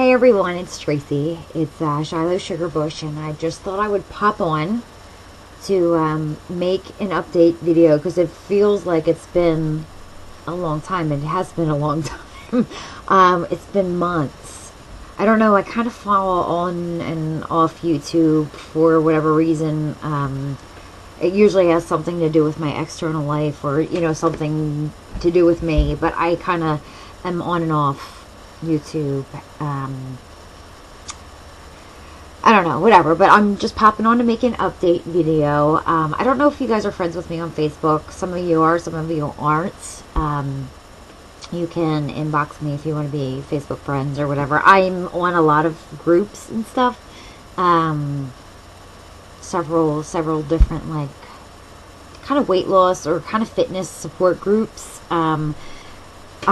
Hey everyone, it's Tracy. It's Shiloh Sugarbush, and I just thought I would pop on to make an update video because it feels like it's been a long time. It has been a long time. It's been months. I don't know. I kind of follow on and off YouTube for whatever reason. It usually has something to do with my external life, or something to do with me. But I kind of am on and off YouTube. I don't know, whatever, but I'm just popping on to make an update video. I don't know if you guys are friends with me on Facebook. Some of you are, some of you aren't. You can inbox me if you want to be Facebook friends or whatever. I'm on a lot of groups and stuff. Several different, like, kind of weight loss or kind of fitness support groups.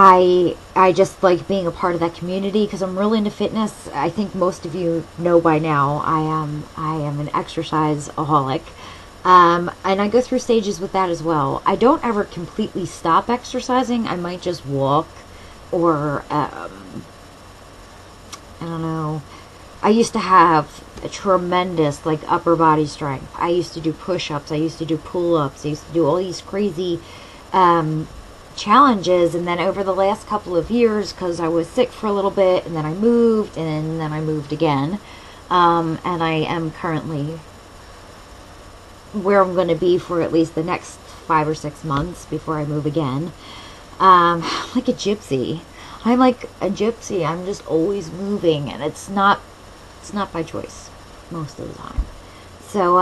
I just like being a part of that community because I'm really into fitness. I think most of you know by now I am an exercise-aholic. And I go through stages with that as well. I don't ever completely stop exercising. I might just walk or I don't know. I used to have a tremendous like upper body strength. I used to do push-ups. I used to do pull-ups. I used to do all these crazy challenges, and then over the last couple of years, because I was sick for a little bit, and then I moved, and then I moved again, and I am currently where I'm going to be for at least the next 5 or 6 months before I move again. Like a gypsy. I'm like a gypsy. I'm just always moving, and it's not by choice most of the time. So,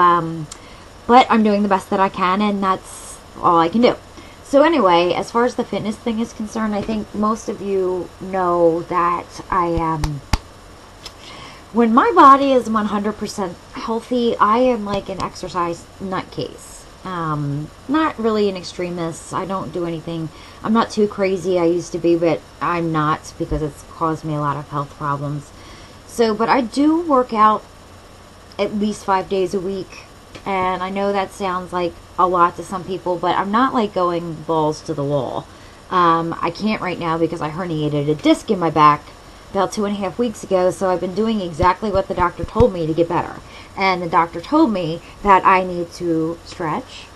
but I'm doing the best that I can, and that's all I can do. So anyway, as far as the fitness thing is concerned, I think most of you know that I am, when my body is 100% healthy, I am like an exercise nutcase. Not really an extremist. I don't do anything. I'm not too crazy. I used to be, but I'm not, because it's caused me a lot of health problems. So, but I do work out at least 5 days a week. And I know that sounds like a lot to some people, but I'm not like going balls to the wall. I can't right now because I herniated a disc in my back about 2.5 weeks ago, so I've been doing exactly what the doctor told me to get better. And the doctor told me that I need to stretch.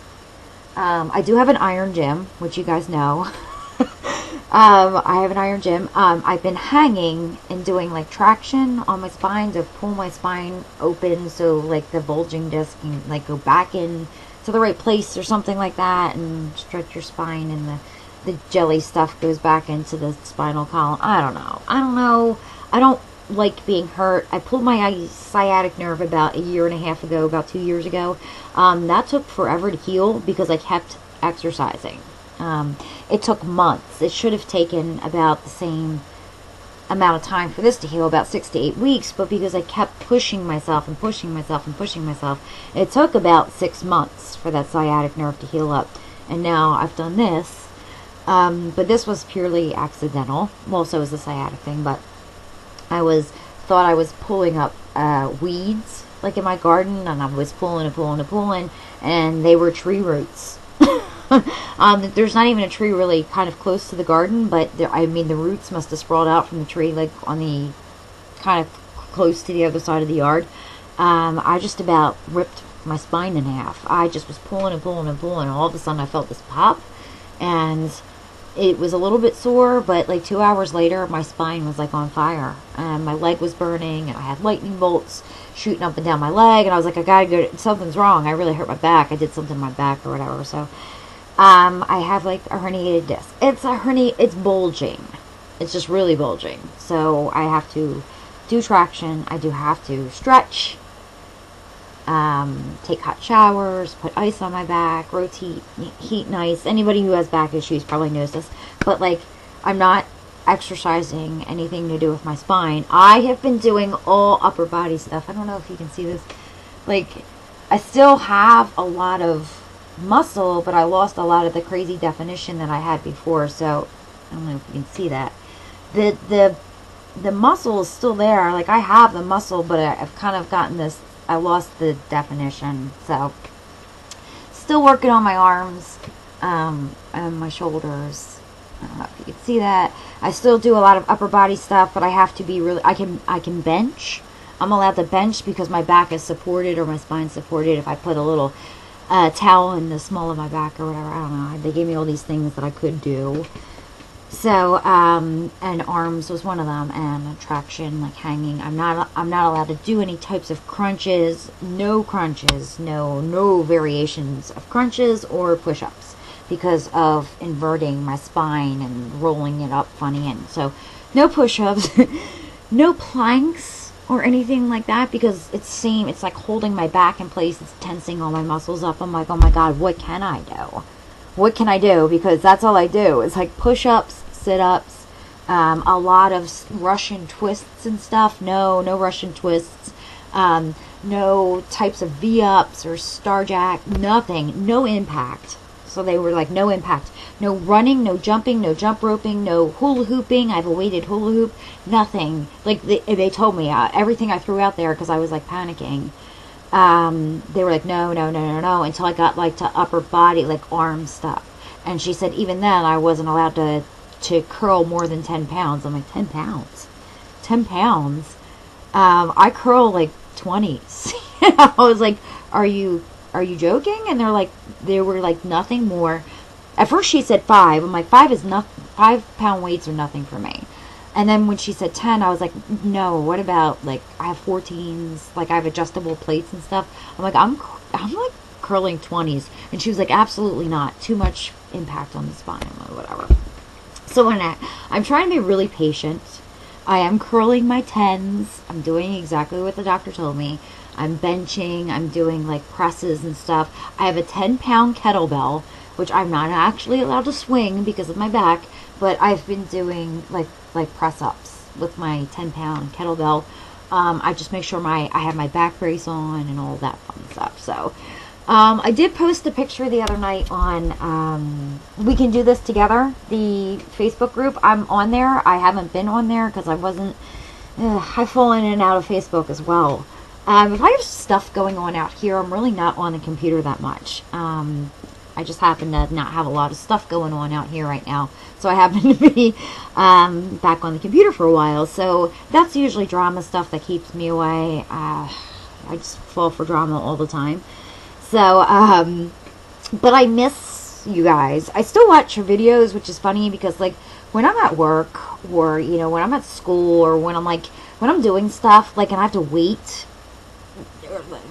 I do have an iron gym, which you guys know. I have an iron gym. I've been hanging and doing like traction on my spine to pull my spine open, so like the bulging disc can like go back in to the right place or something like that, and stretch your spine, and the jelly stuff goes back into the spinal column. I don't know. I don't like being hurt. I pulled my sciatic nerve about 1.5 years ago, about 2 years ago. That took forever to heal because I kept exercising. It took months. It should have taken about the same amount of time for this to heal, about 6 to 8 weeks, but because I kept pushing myself and pushing myself and pushing myself, it took about 6 months for that sciatic nerve to heal up. And now I've done this, but this was purely accidental. Well, so was the sciatic thing, but I thought I was pulling up weeds like in my garden, and I was pulling and pulling and pulling, and they were tree roots. There's not even a tree really kind of close to the garden, but I mean the roots must have sprawled out from the tree like on the kind of close to the other side of the yard. I just about ripped my spine in half. I just was pulling and pulling and pulling, and all of a sudden I felt this pop, and it was a little bit sore, but like 2 hours later my spine was like on fire, and my leg was burning, and I had lightning bolts shooting up and down my leg, and I was like, I gotta go, something's wrong. I really hurt my back. I did something to my back or whatever. So I have like a herniated disc. It's bulging. It's just really bulging. So I have to do traction. I do have to stretch, take hot showers, put ice on my back, rotate heat and ice. Anybody who has back issues probably knows this. But like, I'm not exercising anything to do with my spine. I have been doing all upper body stuff. I don't know if you can see this. Like, I still have a lot of muscle, but I lost a lot of the crazy definition that I had before. So I don't know if you can see that. The muscle is still there. Like, I have the muscle, but I've kind of gotten this, I lost the definition. So still working on my arms and my shoulders. I don't know if you can see that. I still do a lot of upper body stuff, but I have to be really, I can bench. I'm allowed to bench because my back is supported or my spine's supported. If I put a little towel in the small of my back or whatever, I don't know. They gave me all these things that I could do. So, and arms was one of them, and traction, like hanging. I'm not allowed to do any types of crunches, no variations of crunches or push-ups because of inverting my spine and rolling it up funny. And so, no push-ups, no planks or anything like that because it's like holding my back in place. It's tensing all my muscles up. I'm like, oh my God, what can I do? What can I do? Because that's all I do. It's like push-ups, sit-ups, a lot of Russian twists and stuff. No Russian twists. No types of V-ups or star jack. Nothing. No impact. So they were like, no impact. No running, no jumping, no jump roping, no hula hooping. I have a weighted hula hoop. Nothing. Like they told me everything I threw out there because I was like panicking. They were like, no, until I got like to upper body, like arm stuff. And she said even then I wasn't allowed to curl more than 10 pounds. I'm like, 10 pounds? 10 pounds? I curl like 20s. I was like, are you joking? And they were like nothing more. At first she said 5. I'm like, 5-pound weights are nothing for me. And then when she said 10, I was like, no, what about, like, I have 14s, like, I have adjustable plates and stuff. I'm like, I'm like, curling 20s. And she was like, absolutely not. Too much impact on the spine. I'm like, whatever. So I'm trying to be really patient. I am curling my 10s. I'm doing exactly what the doctor told me. I'm benching. I'm doing, like, presses and stuff. I have a 10-pound kettlebell, which I'm not actually allowed to swing because of my back. But I've been doing, like press-ups with my 10-pound kettlebell. I just make sure I have my back brace on and all that fun stuff. So, I did post a picture the other night on, We Can Do This Together, the Facebook group. I'm on there. I haven't been on there because I wasn't, I've fallen in and out of Facebook as well. If I have stuff going on out here, I'm really not on the computer that much. I just happen to not have a lot of stuff going on out here right now. So I happen to be back on the computer for a while. So that's usually drama stuff that keeps me away. I just fall for drama all the time. So, but I miss you guys. I still watch your videos, which is funny because, like, when I'm at work or, you know, when I'm at school or when I'm doing stuff, like, and I have to wait,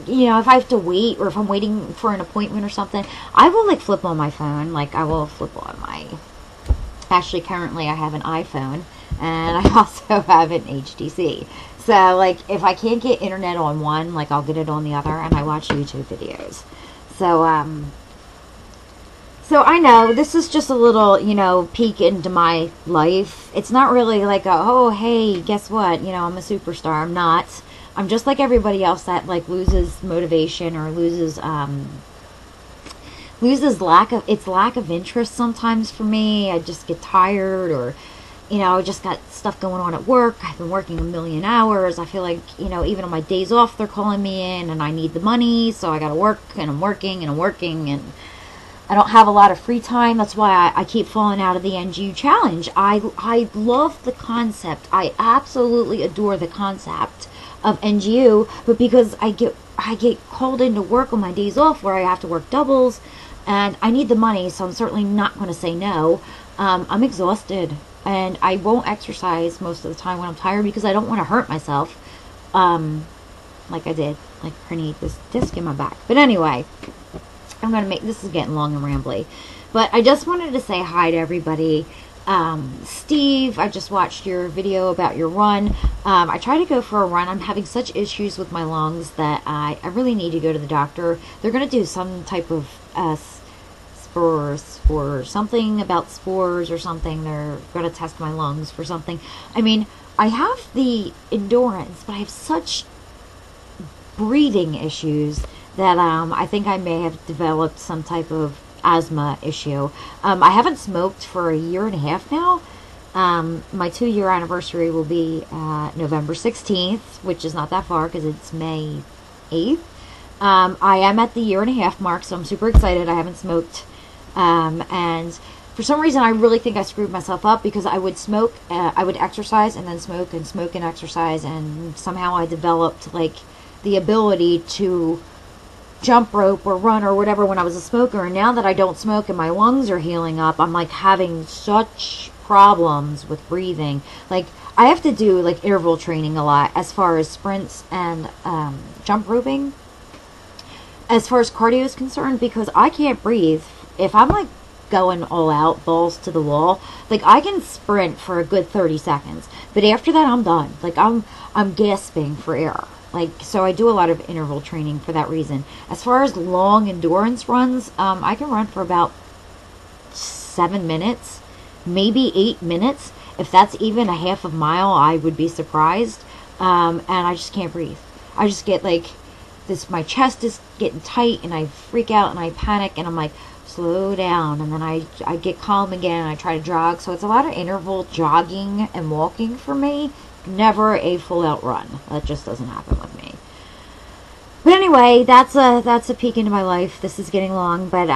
you know, if I have to wait or if I'm waiting for an appointment or something, I will, like, flip on my phone. Like, I will flip on my, actually, currently I have an iPhone and I also have an HTC. So, like, if I can't get internet on one, like, I'll get it on the other and I watch YouTube videos. So, so I know this is just a little, you know, peek into my life. It's not really like oh, hey, guess what? You know, I'm a superstar. I'm not. I'm just like everybody else that, like, loses motivation or loses lack of interest sometimes for me. I just get tired or, you know, I just got stuff going on at work. I've been working a million hours. I feel like, you know, even on my days off, they're calling me in and I need the money. So I got to work and I'm working and I'm working and I don't have a lot of free time. That's why I keep falling out of the NGU challenge. I love the concept. I absolutely adore the concept of NGU, but because I get called into work on my days off where I have to work doubles and I need the money, so I'm certainly not going to say no. I'm exhausted and I won't exercise most of the time when I'm tired because I don't want to hurt myself, like I did, like herniate this disc in my back. But anyway, I'm going to make, this is getting long and rambly, but I just wanted to say hi to everybody. Steve, I just watched your video about your run. I try to go for a run. I'm having such issues with my lungs that I really need to go to the doctor. They're going to do some type of spores or something about spores or something. They're going to test my lungs for something. I mean, I have the endurance, but I have such breathing issues that I think I may have developed some type of asthma issue. I haven't smoked for 1.5 years now. My 2-year anniversary will be November 16th, which is not that far because it's May 8th. I am at the 1.5 year mark, so I'm super excited. I haven't smoked. And for some reason, I really think I screwed myself up because I would smoke, I would exercise and then smoke and exercise, and somehow I developed like the ability to jump rope or run or whatever when I was a smoker. And now that I don't smoke and my lungs are healing up, I'm like having such problems with breathing. Like I have to do like interval training a lot as far as sprints and jump roping. As far as cardio is concerned, because I can't breathe. If I'm like going all out, balls to the wall, like I can sprint for a good 30 seconds, but after that I'm done. Like I'm gasping for air. Like, so I do a lot of interval training for that reason. As far as long endurance runs, I can run for about 7 minutes, maybe 8 minutes. If that's even a half a mile, I would be surprised. And I just can't breathe. I just get like this, my chest is getting tight and I freak out and I panic and I'm like, slow down. And then I get calm again and I try to jog. So it's a lot of interval jogging and walking for me. Never a full out run. That just doesn't happen with me. But anyway, that's a peek into my life. This is getting long, but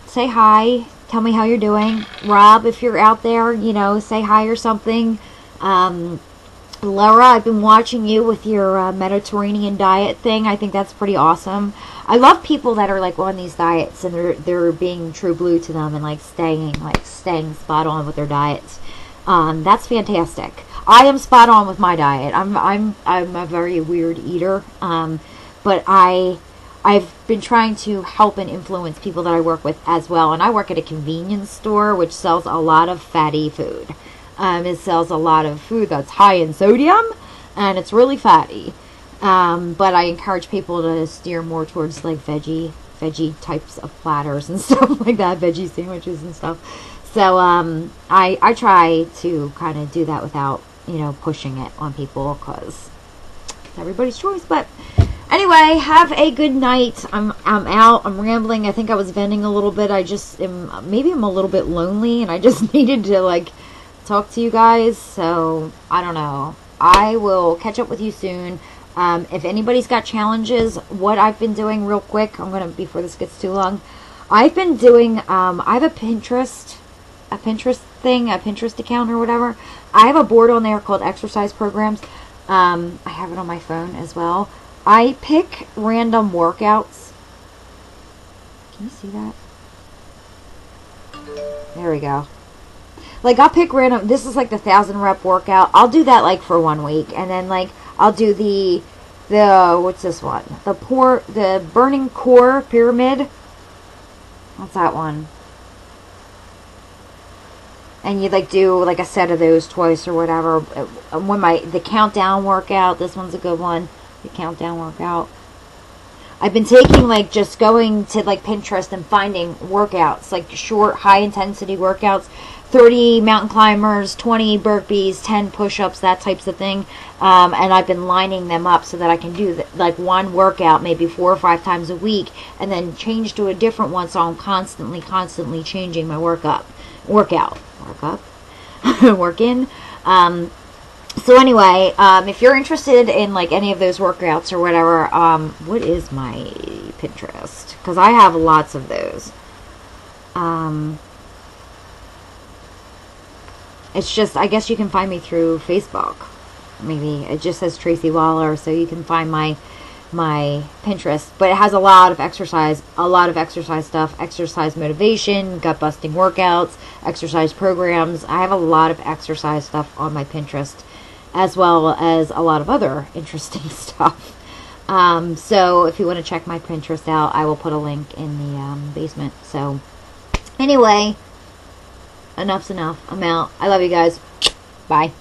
say hi. Tell me how you're doing. Rob, if you're out there, you know, say hi or something. Laura, I've been watching you with your Mediterranean diet thing. I think that's pretty awesome. I love people that are like on these diets and they're being true blue to them and like staying spot on with their diets. That's fantastic. I am spot on with my diet. I'm a very weird eater, but I've been trying to help and influence people that I work with as well. And I work at a convenience store which sells a lot of fatty food. It sells a lot of food that's high in sodium and it's really fatty. But I encourage people to steer more towards like veggie types of platters and stuff like that, veggie sandwiches and stuff. So I try to kind of do that without, you know, pushing it on people because it's everybody's choice. But anyway, have a good night. I'm out. I'm rambling. I think I was venting a little bit. I just maybe I'm a little bit lonely and I just needed to like talk to you guys. So I don't know. I will catch up with you soon. If anybody's got challenges, what I've been doing real quick, I'm gonna, before this gets too long, I've been doing I have a Pinterest thing, a Pinterest account or whatever. I have a board on there called exercise programs. I have it on my phone as well. I pick random workouts. Can you see that? There we go. Like I'll pick random, this is like the 1,000 rep workout. I'll do that like for 1 week and then like I'll do the what's this one? The burning core pyramid. What's that one? And you like do like a set of those twice or whatever. When the countdown workout, this one's a good one. The countdown workout. I've been taking like just going to like Pinterest and finding workouts, like short, high intensity workouts, 30 mountain climbers, 20 burpees, 10 push-ups, that types of thing. And I've been lining them up so that I can do like one workout maybe 4 or 5 times a week and then change to a different one, so I'm constantly changing my workout. Working. So anyway, if you're interested in like any of those workouts or whatever, what is my Pinterest? Because I have lots of those. It's just, I guess you can find me through Facebook. Maybe it just says Tracy Waller, so you can find my Pinterest. But it has a lot of exercise stuff, exercise motivation, gut busting workouts, exercise programs. I have a lot of exercise stuff on my Pinterest, as well as a lot of other interesting stuff. So if you want to check my Pinterest out, I will put a link in the basement. So anyway, enough's enough. I'm out. I love you guys. Bye.